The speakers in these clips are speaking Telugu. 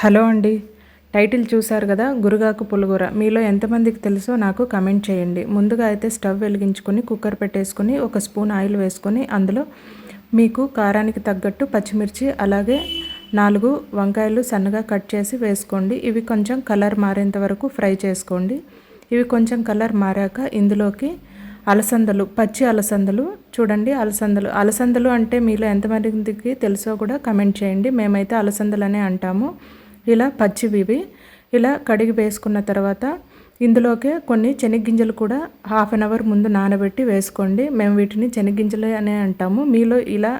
హలో అండి, టైటిల్ చూసారు కదా, గురుగాకు పులిహోర. మీలో ఎంతమందికి తెలుసో నాకు కమెంట్ చేయండి. ముందుగా అయితే స్టవ్ వెలిగించుకొని కుక్కర్ పెట్టేసుకొని 1 స్పూన్ ఆయిల్ వేసుకొని అందులో మీకు కారానికి తగ్గట్టు పచ్చిమిర్చి అలాగే 4 వంకాయలు సన్నగా కట్ చేసి వేసుకోండి. ఇవి కొంచెం కలర్ మారేంత వరకు ఫ్రై చేసుకోండి. ఇవి కొంచెం కలర్ మారాక ఇందులోకి అలసందలు, పచ్చి అలసందలు చూడండి. అలసందలు అంటే మీలో ఎంతమందికి తెలుసో కూడా కమెంట్ చేయండి. మేమైతే అలసందలనే అంటాము. ఇలా పచ్చివి ఇలా కడిగి వేసుకున్న తర్వాత ఇందులోకే కొన్ని శనగగింజలు కూడా హాఫ్ అన్ అవర్ ముందు నానబెట్టి వేసుకోండి. మేము వీటిని శనగగింజలు అనే అంటాము. మీలో ఇలా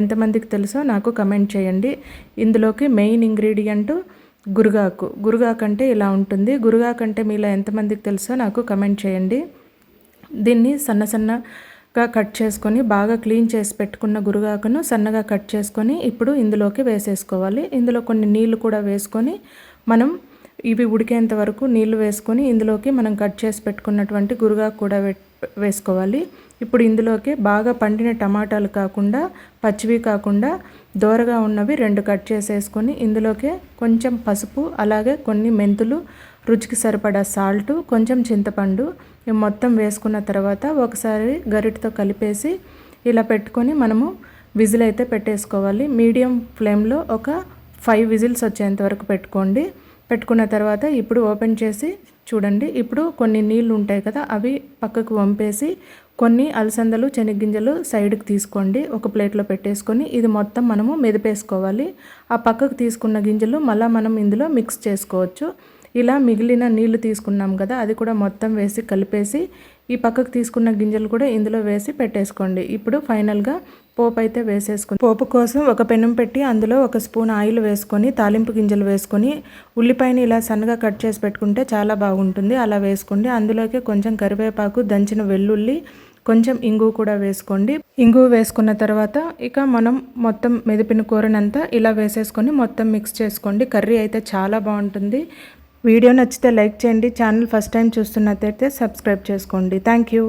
ఎంతమందికి తెలుసో నాకు కమెంట్ చేయండి. ఇందులోకి మెయిన్ ఇంగ్రీడియంట్ గురుగాకు అంటే ఇలా ఉంటుంది. గురుగాకు అంటే మీలో ఎంతమందికి తెలుసో నాకు కమెంట్ చేయండి. దీన్ని సన్నగా కట్ చేసుకొని బాగా క్లీన్ చేసి పెట్టుకున్న గురుగాకును సన్నగా కట్ చేసుకొని ఇప్పుడు ఇందులోకి వేసేసుకోవాలి. ఇందులో కొన్ని నీళ్లు కూడా వేసుకొని మనం ఇవి ఉడికేంత వరకు నీళ్లు వేసుకొని ఇందులోకి మనం కట్ చేసి పెట్టుకున్నటువంటి గురుగాకు కూడా వేసుకోవాలి. ఇప్పుడు ఇందులోకి బాగా పండిన టమాటాలు కాకుండా పచ్చివి కాకుండా దోరగా ఉన్నవి 2 కట్ చేసేసుకొని ఇందులోకి కొంచెం పసుపు అలాగే కొన్ని మెంతులు, రుచికి సరిపడా సాల్ట్, కొంచెం చింతపండు మొత్తం వేసుకున్న తర్వాత ఒకసారి గరిటతో కలిపేసి ఇలా పెట్టుకొని మనము విజిల్ అయితే పెట్టేసుకోవాలి. మీడియం ఫ్లేమ్లో ఒక 5 విజిల్స్ వచ్చేంత వరకు పెట్టుకున్న తర్వాత ఇప్పుడు ఓపెన్ చేసి చూడండి. ఇప్పుడు కొన్ని నీళ్ళు ఉంటాయి కదా, అవి పక్కకు వంపేసి కొన్ని అలసందలు శనగగింజలు సైడ్కి తీసుకోండి. ఒక ప్లేట్లో పెట్టేసుకొని ఇది మొత్తం మనము మెదిపేసుకోవాలి. ఆ పక్కకు తీసుకున్న గింజలు మళ్ళీ మనం ఇందులో మిక్స్ చేసుకోవచ్చు. ఇలా మిగిలిన నీళ్లు తీసుకున్నాం కదా, అది కూడా మొత్తం వేసి కలిపేసి ఈ పక్కకు తీసుకున్న గింజలు కూడా ఇందులో వేసి పెట్టేసుకోండి. ఇప్పుడు ఫైనల్గా పోపు అయితే వేసేసుకుని పోపు కోసం ఒక పెనం పెట్టి అందులో 1 స్పూన్ ఆయిల్ వేసుకొని తాలింపు గింజలు వేసుకొని ఉల్లిపాయని ఇలా సన్నగా కట్ చేసి పెట్టుకుంటే చాలా బాగుంటుంది. అలా వేసుకోండి. అందులోకి కొంచెం కరివేపాకు, దంచిన వెల్లుల్లి, కొంచెం ఇంగువ కూడా వేసుకోండి. ఇంగువ వేసుకున్న తర్వాత ఇక మనం మొత్తం మెదిపిన కూరనంతా ఇలా వేసేసుకొని మొత్తం మిక్స్ చేసుకోండి. కర్రీ అయితే చాలా బాగుంటుంది. వీడియో నచ్చితే లైక్ చేయండి. ఛానల్ ఫస్ట్ టైం చూస్తున్నట్లయితే సబ్స్క్రైబ్ చేసుకోండి. Thank you.